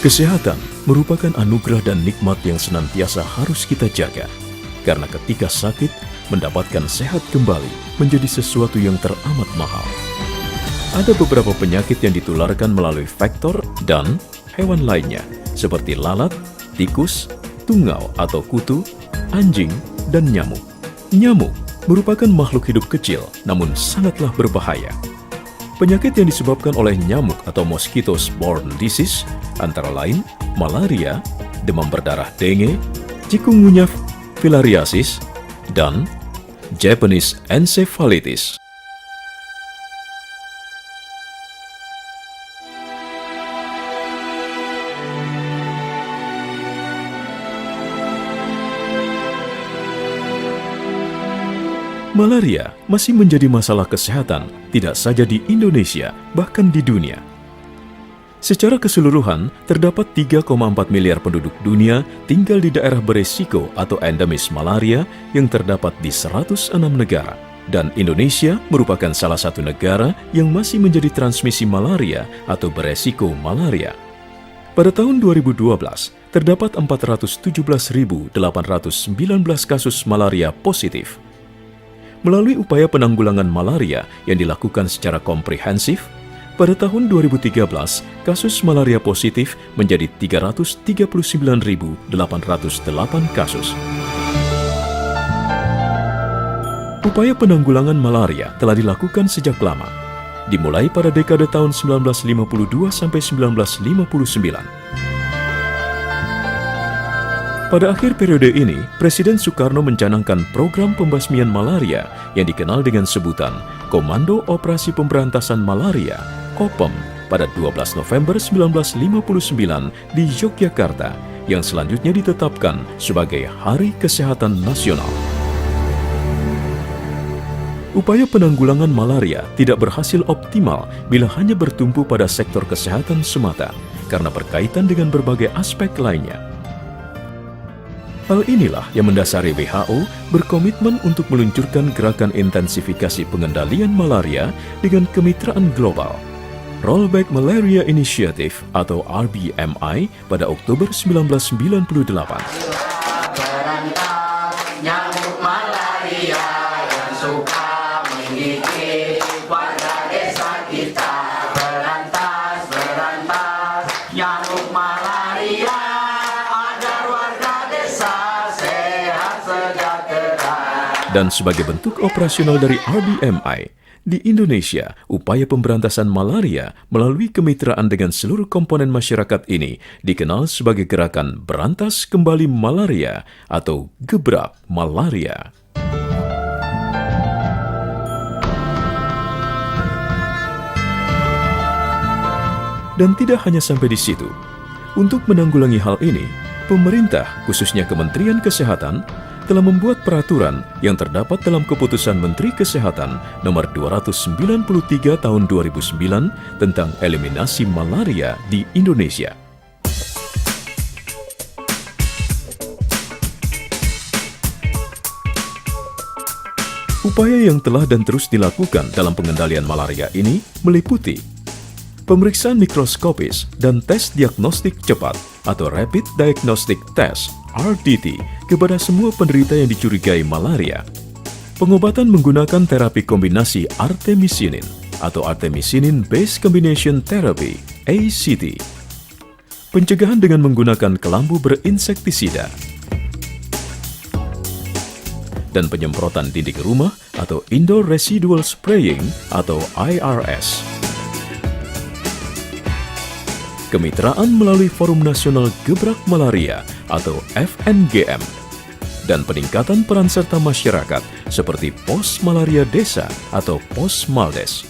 Kesehatan merupakan anugerah dan nikmat yang senantiasa harus kita jaga. Karena ketika sakit, mendapatkan sehat kembali menjadi sesuatu yang teramat mahal. Ada beberapa penyakit yang ditularkan melalui vektor dan hewan lainnya, seperti lalat, tikus, tungau atau kutu, anjing, dan nyamuk. Nyamuk merupakan makhluk hidup kecil, namun sangatlah berbahaya. Penyakit yang disebabkan oleh nyamuk atau mosquito-borne disease antara lain malaria, demam berdarah dengue, chikungunya, filariasis, dan Japanese encephalitis. Malaria masih menjadi masalah kesehatan tidak saja di Indonesia, bahkan di dunia. Secara keseluruhan, terdapat 3,4 miliar penduduk dunia tinggal di daerah beresiko atau endemis malaria yang terdapat di 106 negara. Dan Indonesia merupakan salah satu negara yang masih menjadi transmisi malaria atau beresiko malaria. Pada tahun 2012, terdapat 417.819 kasus malaria positif. Melalui upaya penanggulangan malaria yang dilakukan secara komprehensif, pada tahun 2013, kasus malaria positif menjadi 339.808 kasus. Upaya penanggulangan malaria telah dilakukan sejak lama, dimulai pada dekade tahun 1952 sampai 1959. Pada akhir periode ini, Presiden Soekarno mencanangkan program pembasmian malaria yang dikenal dengan sebutan Komando Operasi Pemberantasan Malaria, KOPEM, pada 12 November 1959 di Yogyakarta, yang selanjutnya ditetapkan sebagai Hari Kesehatan Nasional. Upaya penanggulangan malaria tidak berhasil optimal bila hanya bertumpu pada sektor kesehatan semata, karena berkaitan dengan berbagai aspek lainnya. Hal inilah yang mendasari WHO berkomitmen untuk meluncurkan gerakan intensifikasi pengendalian malaria dengan kemitraan global, Rollback Malaria Initiative atau RBMI pada Oktober 1998. Dan sebagai bentuk operasional dari RBMI, di Indonesia, upaya pemberantasan malaria melalui kemitraan dengan seluruh komponen masyarakat ini dikenal sebagai Gerakan Berantas Kembali Malaria atau Gebrak Malaria. Dan tidak hanya sampai di situ. Untuk menanggulangi hal ini, pemerintah, khususnya Kementerian Kesehatan, telah membuat peraturan yang terdapat dalam Keputusan Menteri Kesehatan Nomor 293 Tahun 2009 tentang eliminasi malaria di Indonesia. Upaya yang telah dan terus dilakukan dalam pengendalian malaria ini meliputi pemeriksaan mikroskopis dan tes diagnostik cepat atau Rapid Diagnostic Test (RDT) kepada semua penderita yang dicurigai malaria. Pengobatan menggunakan terapi kombinasi artemisinin atau Artemisinin Based Combination Therapy (ACT). Pencegahan dengan menggunakan kelambu berinsektisida. Dan penyemprotan dinding rumah atau Indoor Residual Spraying atau IRS. Kemitraan melalui Forum Nasional Gebrak Malaria atau FNGM, dan peningkatan peran serta masyarakat seperti Pos Malaria Desa atau Posmaldes.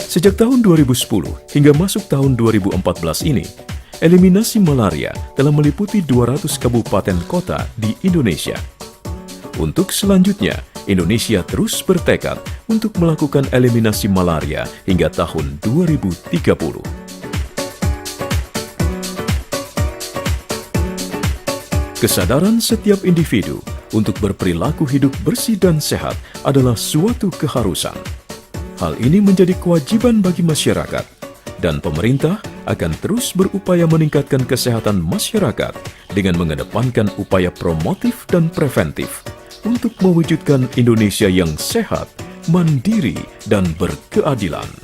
Sejak tahun 2010 hingga masuk tahun 2014 ini, eliminasi malaria telah meliputi 200 kabupaten kota di Indonesia. Untuk selanjutnya, Indonesia terus bertekad untuk melakukan eliminasi malaria hingga tahun 2030. Kesadaran setiap individu untuk berperilaku hidup bersih dan sehat adalah suatu keharusan. Hal ini menjadi kewajiban bagi masyarakat, dan pemerintah akan terus berupaya meningkatkan kesehatan masyarakat dengan mengedepankan upaya promotif dan preventif untuk mewujudkan Indonesia yang sehat, mandiri, dan berkeadilan.